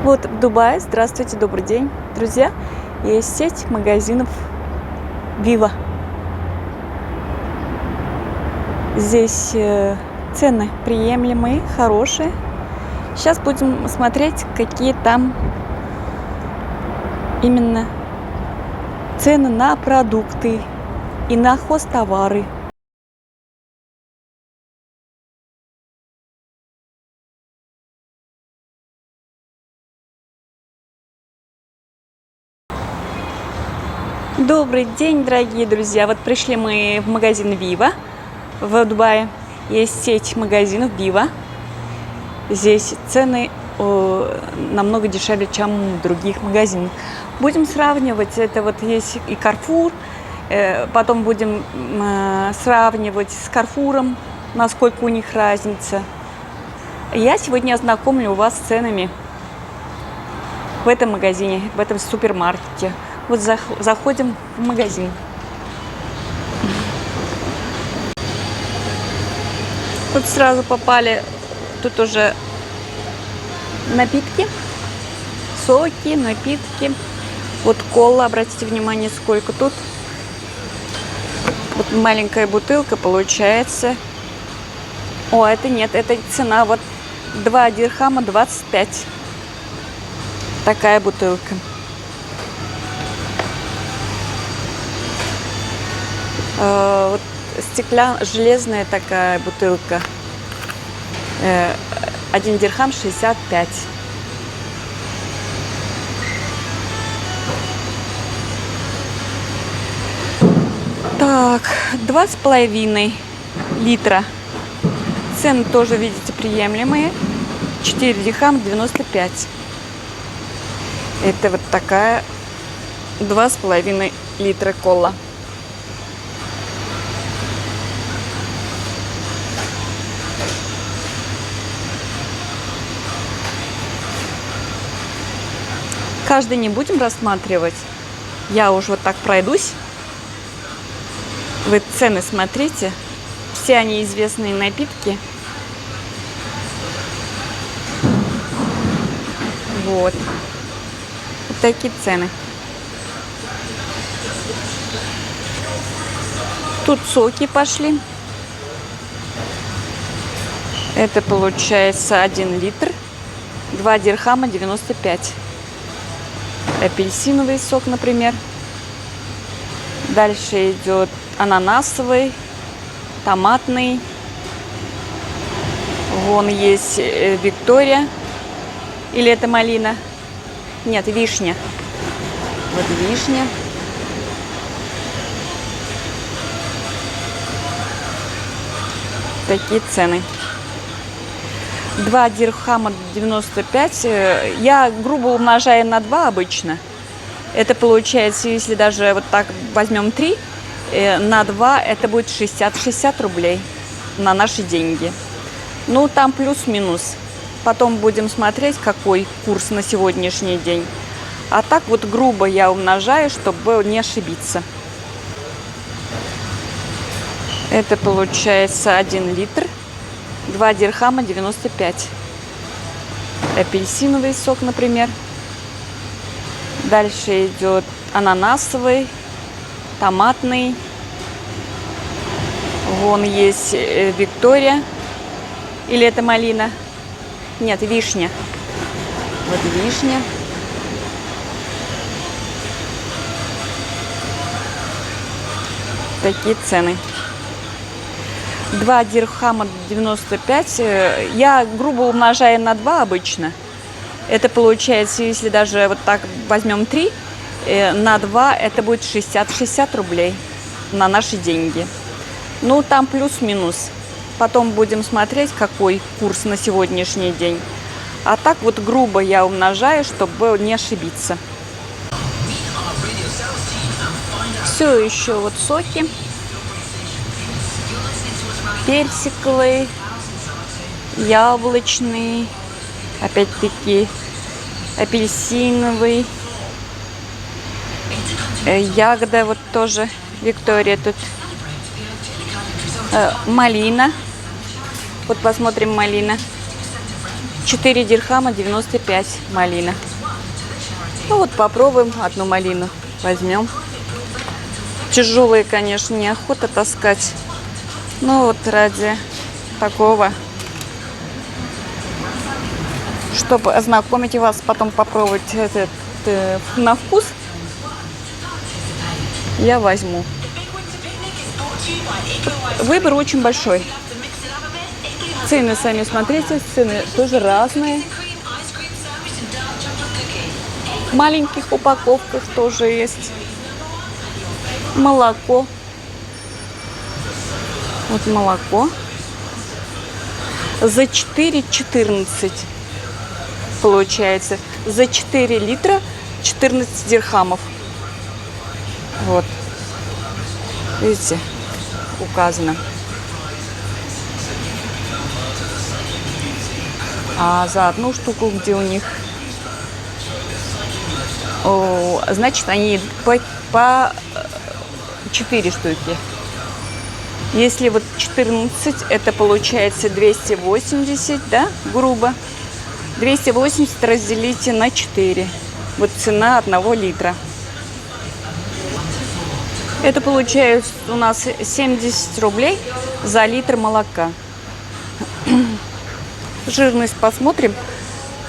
Вот в Дубае, здравствуйте, добрый день, друзья, есть сеть магазинов Viva. Здесь цены приемлемые, хорошие. Сейчас будем смотреть, какие там именно цены на продукты и на хозтовары. Добрый день, дорогие друзья! Вот пришли мы в магазин Viva в Дубае. Есть сеть магазинов Viva. Здесь цены намного дешевле, чем в других магазинах. Будем сравнивать. Это вот есть и Carrefour. Потом будем сравнивать с Carrefour'ом, насколько у них разница. Я сегодня ознакомлю вас с ценами в этом магазине, в этом супермаркете. Вот заходим в магазин. Тут сразу попали, тут уже напитки, соки, напитки. Вот кола, обратите внимание, сколько тут. Вот маленькая бутылка получается. О, это нет, это цена вот 2 дирхама 25. Такая бутылка. Вот железная такая бутылка. 1 дирхам 65. Так, 2,5 литра. Цены тоже, видите, приемлемые. 4 дирхама 95. Это вот такая 2,5 литра кола. Каждый не будем рассматривать. Я уже вот так пройдусь. Вы цены смотрите. Все они известные напитки. Вот. Вот такие цены. Тут соки пошли. Это получается 1 литр. 2 дирхама 95. Апельсиновый сок, например. Дальше идет ананасовый, томатный. Вон есть Виктория. Или это малина? Нет, вишня. Вот вишня. Такие цены. 2 дирхама 95. Я грубо умножаю на 2 обычно. Это получается, если даже вот так возьмем 3, на 2 это будет 60 рублей на наши деньги. Ну, там плюс-минус. Потом будем смотреть, какой курс на сегодняшний день. А так вот грубо я умножаю, чтобы не ошибиться. Это получается 1 литр. 2 дирхама 95. Апельсиновый сок, например. Дальше идет ананасовый, томатный. Вон есть Виктория. Или это малина? Нет, вишня. Вот вишня. Такие цены. 2 дирхама 95. Я грубо умножаю на 2 обычно. Это получается, если даже вот так возьмем 3, на 2 это будет 60 рублей на наши деньги. Ну, там плюс-минус. Потом будем смотреть, какой курс на сегодняшний день. А так вот грубо я умножаю, чтобы не ошибиться. Все еще вот соки. Персиковый, яблочный, опять-таки апельсиновый, ягода вот тоже, Виктория тут, малина, вот посмотрим малина, 4 дирхама 95 малина. Ну вот попробуем одну малину. Возьмем. Тяжелые, конечно, неохота таскать. Но вот ради такого, чтобы ознакомить вас, потом попробовать этот на вкус, я возьму. Выбор очень большой. Цены сами смотрите, цены тоже разные. В маленьких упаковках тоже есть. Молоко. Вот молоко. За 4,14 получается. За 4 литра 14 дирхамов. Вот. Видите, указано. А за одну штуку, где у них... значит, они по 4 штуки. Если вот 14, это получается 280, да, грубо. 280 разделите на 4. Вот цена 1 литра. Это получается у нас 70 рублей за литр молока. Жирность посмотрим.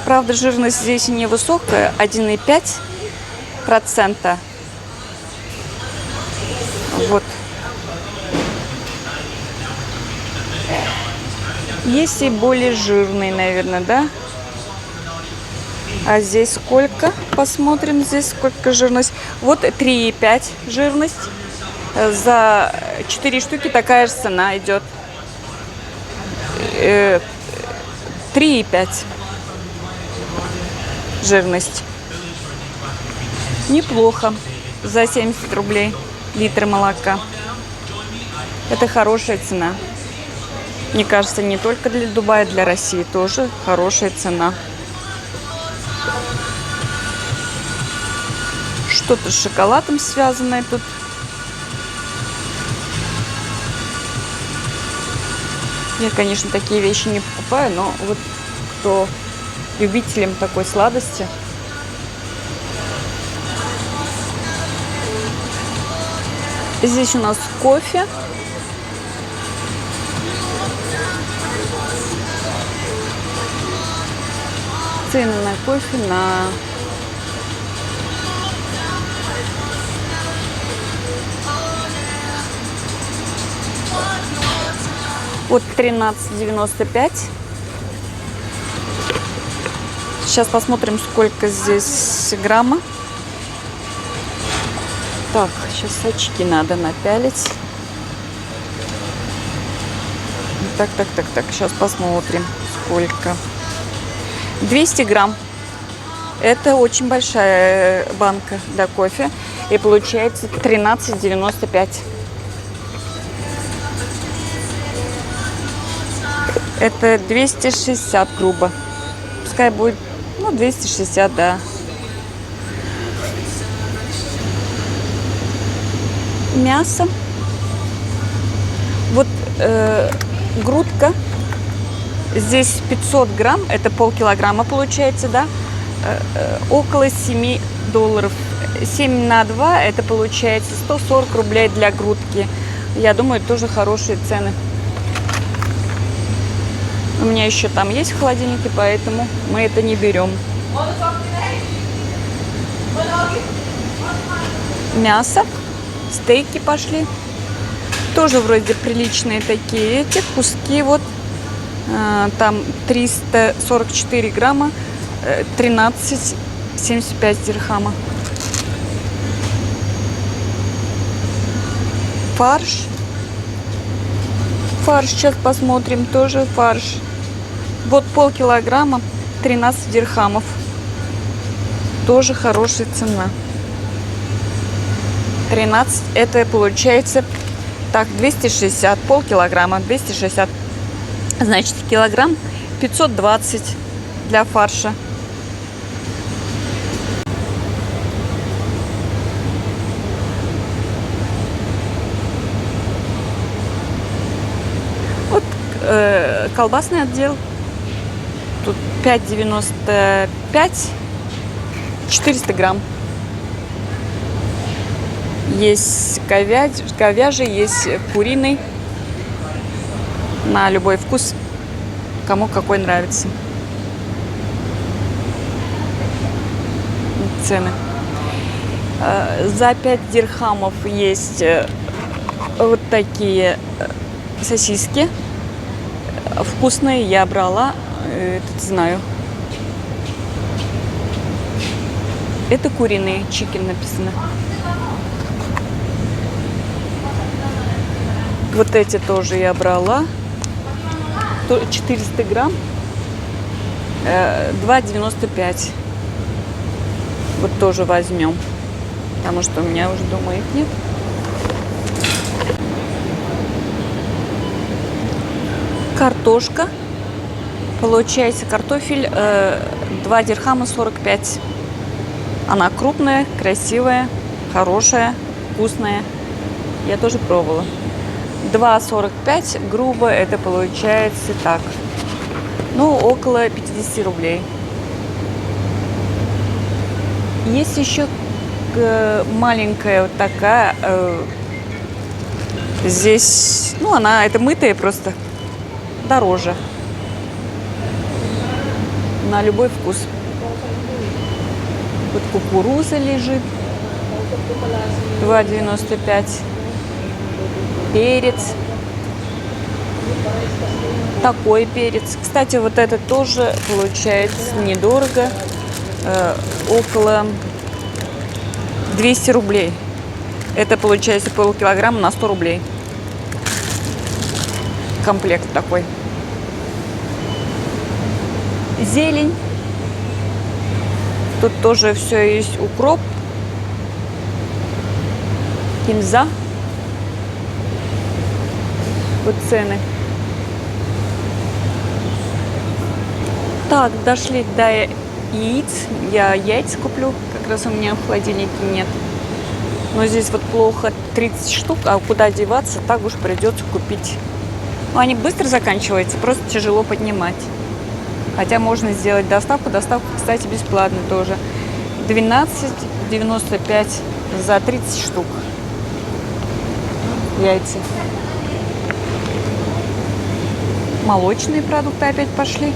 Правда, жирность здесь невысокая, 1,5%. Вот. Есть и более жирный, наверное, да? А здесь сколько? Посмотрим, здесь сколько жирность. Вот 3,5 жирность. За 4 штуки такая же цена идет. 3,5 жирность. Неплохо. За 70 рублей литр молока. Это хорошая цена. Мне кажется, не только для Дубая, для России тоже хорошая цена. Что-то с шоколадом связанное тут. Я, конечно, такие вещи не покупаю, но вот кто любителям такой сладости. Здесь у нас кофе. Цены на кофе на... Вот 13,95. Сейчас посмотрим, сколько здесь грамма. Так, сейчас очки надо напялить. Так. Сейчас посмотрим, сколько. 200 грамм. Это очень большая банка для кофе. И получается 13,95. Это 260 грубо. Пускай будет, 260, да. Мясо. Вот грудка. Здесь 500 грамм, это полкилограмма получается, да. Около $7. 7 на 2, это получается 140 рублей для грудки. Я думаю, тоже хорошие цены. У меня еще там есть в холодильнике, поэтому мы это не берем. Мясо. Стейки пошли. Тоже вроде приличные такие эти куски. Вот. Там 344 грамма. 13,75 дирхама. Фарш. Фарш сейчас посмотрим. Тоже фарш. Вот полкилограмма. 13 дирхамов. Тоже хорошая цена. 13, это получается, так, 260, полкилограмма, 260, значит, килограмм 520 для фарша. Вот колбасный отдел. Тут 5,95, 400 грамм. Есть говяжий, есть куриный. На любой вкус, кому какой нравится. Цены. За 5 дирхамов есть вот такие сосиски. Вкусные, я брала, это знаю. Это куриные, чикен написано. Вот эти тоже я брала. 400 грамм. 2,95. Вот тоже возьмем. Потому что у меня уже дома их нет. Картошка. Получается картофель 2 дирхама 45. Она крупная, красивая, хорошая, вкусная. Я тоже пробовала. 2,45 грубо это получается так. Ну, около 50 рублей. Есть еще маленькая вот такая. Здесь, ну, она, это мытая просто. Дороже. На любой вкус. Вот кукуруза лежит. 2,95. Перец. Такой перец. Кстати, вот это тоже получается недорого. Около 200 рублей. Это получается полкилограмма на 100 рублей. Комплект такой. Зелень. Тут тоже все есть. Укроп. Кинза. Вот цены. Так, дошли до яиц. Я яйца куплю. Как раз у меня в холодильнике нет. Но здесь вот плохо 30 штук. А куда деваться, так уж придется купить. Но они быстро заканчиваются. Просто тяжело поднимать. Хотя можно сделать доставку. Доставка, кстати, бесплатная тоже. 12,95 за 30 штук. Яйца. Молочные продукты опять пошли.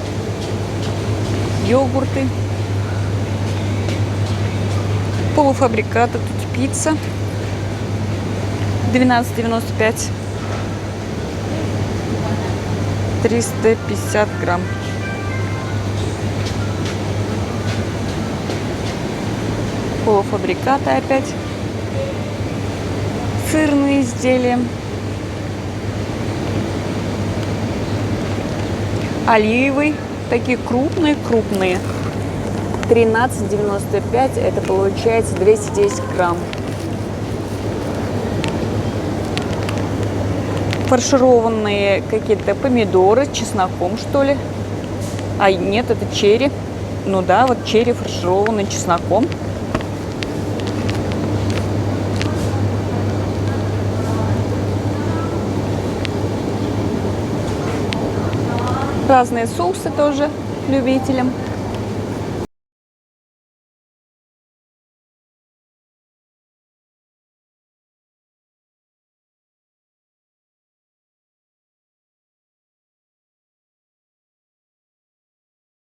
Йогурты. Полуфабрикаты. Тут пицца. 12,95. 350 грамм. Полуфабрикаты опять. Сырные изделия. Оливы. Такие крупные. 13,95. Это получается 210 грамм. Фаршированные какие-то помидоры, чесноком, что ли. А нет, это черри. Ну да, вот черри фаршированные чесноком. Разные соусы тоже любителям.